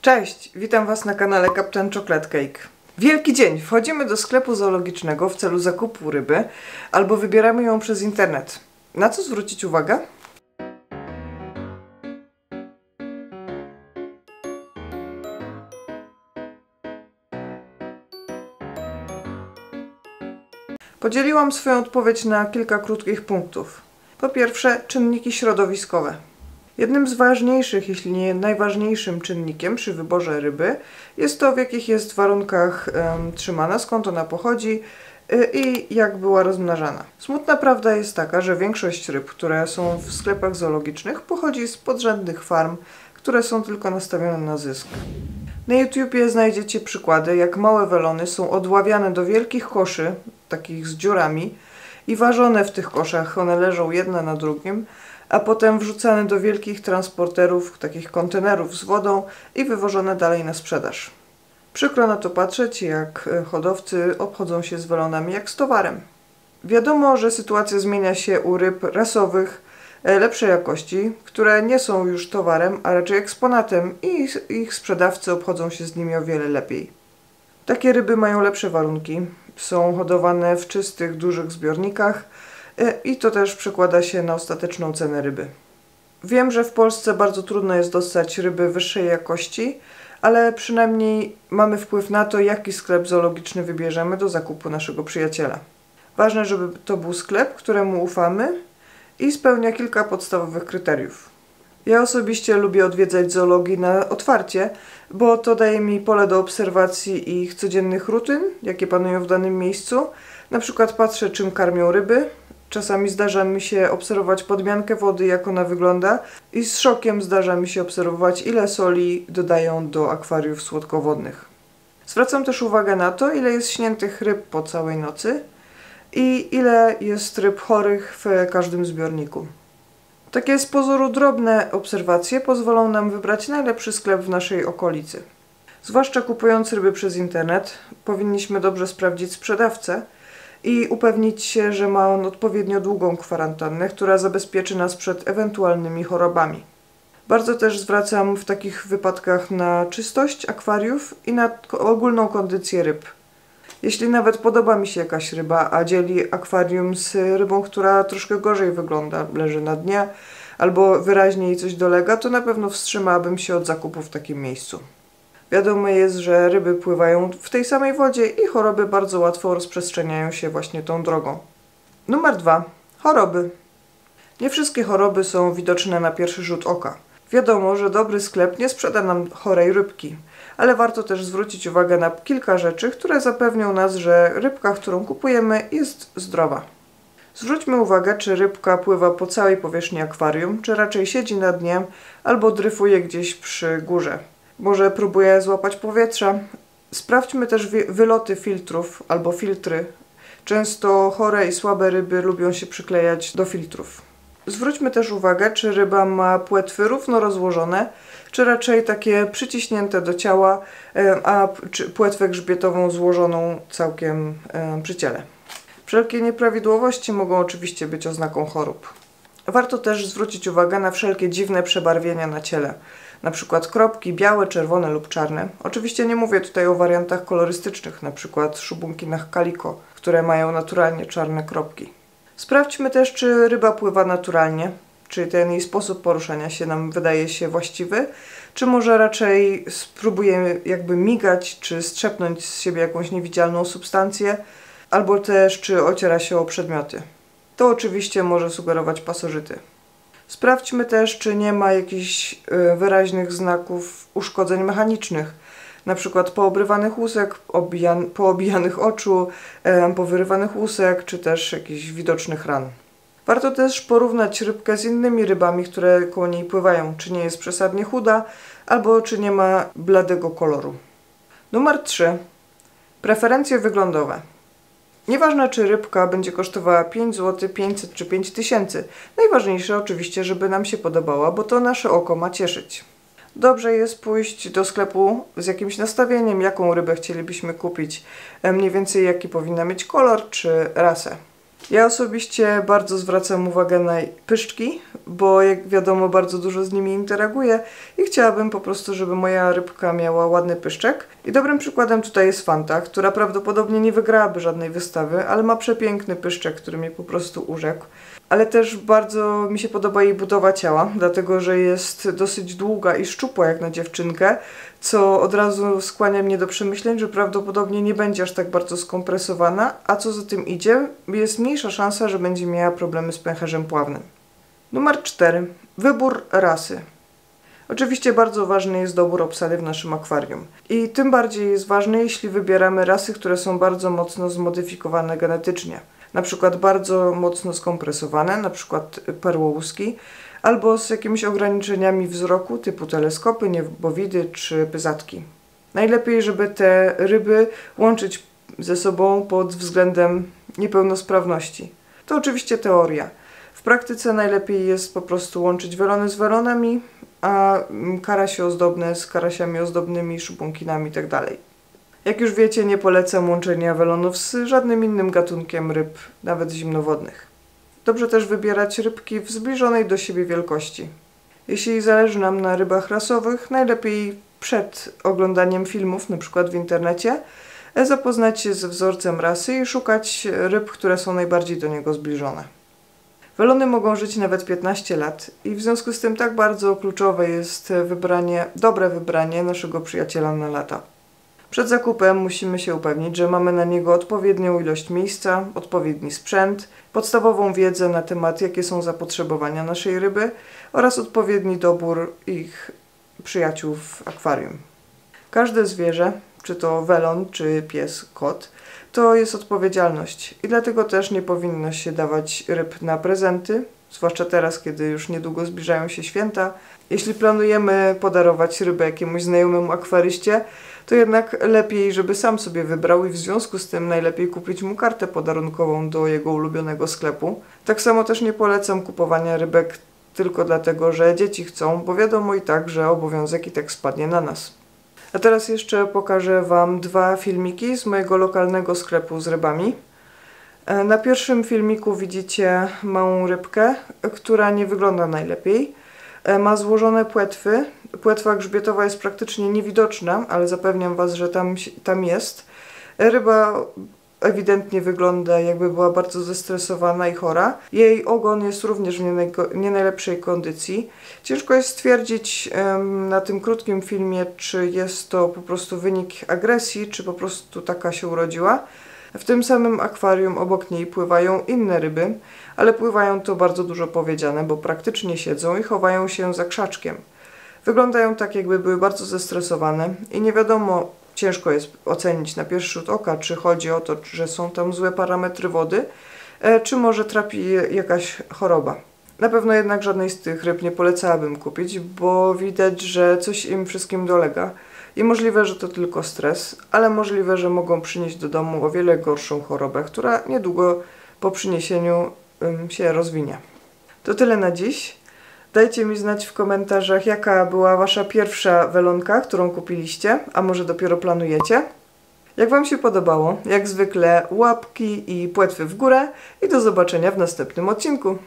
Cześć, witam Was na kanale Captain Chocolate Cake. Wielki dzień! Wchodzimy do sklepu zoologicznego w celu zakupu ryby albo wybieramy ją przez internet. Na co zwrócić uwagę? Podzieliłam swoją odpowiedź na kilka krótkich punktów. Po pierwsze, czynniki środowiskowe. Jednym z ważniejszych, jeśli nie najważniejszym czynnikiem przy wyborze ryby jest to, w jakich jest warunkach trzymana, skąd ona pochodzi i jak była rozmnażana. Smutna prawda jest taka, że większość ryb, które są w sklepach zoologicznych, pochodzi z podrzędnych farm, które są tylko nastawione na zysk. Na YouTubie znajdziecie przykłady, jak małe welony są odławiane do wielkich koszy, takich z dziurami, i ważone w tych koszach. One leżą jedna na drugim, a potem wrzucane do wielkich transporterów, takich kontenerów z wodą i wywożone dalej na sprzedaż. Przykro na to patrzeć, jak hodowcy obchodzą się z welonami jak z towarem. Wiadomo, że sytuacja zmienia się u ryb rasowych, lepszej jakości, które nie są już towarem, a raczej eksponatem i ich sprzedawcy obchodzą się z nimi o wiele lepiej. Takie ryby mają lepsze warunki, są hodowane w czystych, dużych zbiornikach i to też przekłada się na ostateczną cenę ryby. Wiem, że w Polsce bardzo trudno jest dostać ryby wyższej jakości, ale przynajmniej mamy wpływ na to, jaki sklep zoologiczny wybierzemy do zakupu naszego przyjaciela. Ważne, żeby to był sklep, któremu ufamy i spełnia kilka podstawowych kryteriów. Ja osobiście lubię odwiedzać zoologii na otwarcie, bo to daje mi pole do obserwacji ich codziennych rutyn, jakie panują w danym miejscu. Na przykład patrzę, czym karmią ryby. Czasami zdarza mi się obserwować podmiankę wody, jak ona wygląda, i z szokiem zdarza mi się obserwować, ile soli dodają do akwariów słodkowodnych. Zwracam też uwagę na to, ile jest śniętych ryb po całej nocy i ile jest ryb chorych w każdym zbiorniku. Takie z pozoru drobne obserwacje pozwolą nam wybrać najlepszy sklep w naszej okolicy. Zwłaszcza kupując ryby przez internet, powinniśmy dobrze sprawdzić sprzedawcę i upewnić się, że ma on odpowiednio długą kwarantannę, która zabezpieczy nas przed ewentualnymi chorobami. Bardzo też zwracam w takich wypadkach na czystość akwariów i na ogólną kondycję ryb. Jeśli nawet podoba mi się jakaś ryba, a dzieli akwarium z rybą, która troszkę gorzej wygląda, leży na dnie, albo wyraźnie jej coś dolega, to na pewno wstrzymałabym się od zakupu w takim miejscu. Wiadomo jest, że ryby pływają w tej samej wodzie i choroby bardzo łatwo rozprzestrzeniają się właśnie tą drogą. Numer 2. Choroby. Nie wszystkie choroby są widoczne na pierwszy rzut oka. Wiadomo, że dobry sklep nie sprzeda nam chorej rybki, ale warto też zwrócić uwagę na kilka rzeczy, które zapewnią nas, że rybka, którą kupujemy, jest zdrowa. Zwróćmy uwagę, czy rybka pływa po całej powierzchni akwarium, czy raczej siedzi na dnie albo dryfuje gdzieś przy górze. Może próbuje złapać powietrza. Sprawdźmy też wyloty filtrów albo filtry. Często chore i słabe ryby lubią się przyklejać do filtrów. Zwróćmy też uwagę, czy ryba ma płetwy równo rozłożone, czy raczej takie przyciśnięte do ciała, a płetwę grzbietową złożoną całkiem przy ciele. Wszelkie nieprawidłowości mogą oczywiście być oznaką chorób. Warto też zwrócić uwagę na wszelkie dziwne przebarwienia na ciele, na przykład kropki białe, czerwone lub czarne. Oczywiście nie mówię tutaj o wariantach kolorystycznych, na przykład szubunki na calico, które mają naturalnie czarne kropki. Sprawdźmy też, czy ryba pływa naturalnie, czy ten jej sposób poruszania się nam wydaje się właściwy, czy może raczej spróbuje jakby migać, czy strzepnąć z siebie jakąś niewidzialną substancję, albo też czy ociera się o przedmioty. To oczywiście może sugerować pasożyty. Sprawdźmy też, czy nie ma jakichś wyraźnych znaków uszkodzeń mechanicznych, na przykład poobrywanych łusek, poobijanych oczu, powyrywanych łusek, czy też jakichś widocznych ran. Warto też porównać rybkę z innymi rybami, które koło niej pływają, czy nie jest przesadnie chuda, albo czy nie ma bladego koloru. Numer 3. Preferencje wyglądowe. Nieważne, czy rybka będzie kosztowała 5 zł, 500 czy 5000. Najważniejsze oczywiście, żeby nam się podobała, bo to nasze oko ma cieszyć. Dobrze jest pójść do sklepu z jakimś nastawieniem, jaką rybę chcielibyśmy kupić, mniej więcej jaki powinna mieć kolor czy rasę. Ja osobiście bardzo zwracam uwagę na pyszczki, bo jak wiadomo bardzo dużo z nimi interaguję i chciałabym po prostu, żeby moja rybka miała ładny pyszczek. I dobrym przykładem tutaj jest Fanta, która prawdopodobnie nie wygrałaby żadnej wystawy, ale ma przepiękny pyszczek, który mnie po prostu urzekł. Ale też bardzo mi się podoba jej budowa ciała, dlatego że jest dosyć długa i szczupła jak na dziewczynkę, co od razu skłania mnie do przemyśleń, że prawdopodobnie nie będzie aż tak bardzo skompresowana, a co za tym idzie, jest mniejsza szansa, że będzie miała problemy z pęcherzem pławnym. Numer 4. Wybór rasy. Oczywiście bardzo ważny jest dobór obsady w naszym akwarium. I tym bardziej jest ważny, jeśli wybieramy rasy, które są bardzo mocno zmodyfikowane genetycznie. Na przykład bardzo mocno skompresowane, na przykład perłołuski, albo z jakimiś ograniczeniami wzroku typu teleskopy, niebowidy czy pyzatki. Najlepiej, żeby te ryby łączyć ze sobą pod względem niepełnosprawności. To oczywiście teoria. W praktyce najlepiej jest po prostu łączyć welony z welonami, a karasie ozdobne z karasiami ozdobnymi, szubunkinami itd. Jak już wiecie, nie polecam łączenia welonów z żadnym innym gatunkiem ryb, nawet zimnowodnych. Dobrze też wybierać rybki w zbliżonej do siebie wielkości. Jeśli zależy nam na rybach rasowych, najlepiej przed oglądaniem filmów, np. w internecie, zapoznać się ze wzorcem rasy i szukać ryb, które są najbardziej do niego zbliżone. Welony mogą żyć nawet 15 lat i w związku z tym tak bardzo kluczowe jest dobre wybranie naszego przyjaciela na lata. Przed zakupem musimy się upewnić, że mamy na niego odpowiednią ilość miejsca, odpowiedni sprzęt, podstawową wiedzę na temat, jakie są zapotrzebowania naszej ryby oraz odpowiedni dobór ich przyjaciół w akwarium. Każde zwierzę, czy to welon, czy pies, kot, to jest odpowiedzialność i dlatego też nie powinno się dawać ryb na prezenty, zwłaszcza teraz, kiedy już niedługo zbliżają się święta. Jeśli planujemy podarować rybę jakiemuś znajomemu akwaryście, to jednak lepiej, żeby sam sobie wybrał i w związku z tym najlepiej kupić mu kartę podarunkową do jego ulubionego sklepu. Tak samo też nie polecam kupowania rybek tylko dlatego, że dzieci chcą, bo wiadomo i tak, że obowiązek i tak spadnie na nas. A teraz jeszcze pokażę Wam 2 filmiki z mojego lokalnego sklepu z rybami. Na pierwszym filmiku widzicie małą rybkę, która nie wygląda najlepiej. Ma złożone płetwy. Płetwa grzbietowa jest praktycznie niewidoczna, ale zapewniam Was, że tam jest. Ryba ewidentnie wygląda, jakby była bardzo zestresowana i chora. Jej ogon jest również w nie najlepszej kondycji. Ciężko jest stwierdzić na tym krótkim filmie, czy jest to po prostu wynik agresji, czy po prostu taka się urodziła. W tym samym akwarium obok niej pływają inne ryby, ale pływają to bardzo dużo powiedziane, bo praktycznie siedzą i chowają się za krzaczkiem. Wyglądają tak, jakby były bardzo zestresowane i nie wiadomo, ciężko jest ocenić na pierwszy rzut oka, czy chodzi o to, że są tam złe parametry wody, czy może trapi je jakaś choroba. Na pewno jednak żadnej z tych ryb nie polecałabym kupić, bo widać, że coś im wszystkim dolega. I możliwe, że to tylko stres, ale możliwe, że mogą przynieść do domu o wiele gorszą chorobę, która niedługo po przyniesieniu się rozwinie. To tyle na dziś. Dajcie mi znać w komentarzach, jaka była Wasza pierwsza welonka, którą kupiliście, a może dopiero planujecie. Jak Wam się podobało, jak zwykle łapki i płetwy w górę i do zobaczenia w następnym odcinku.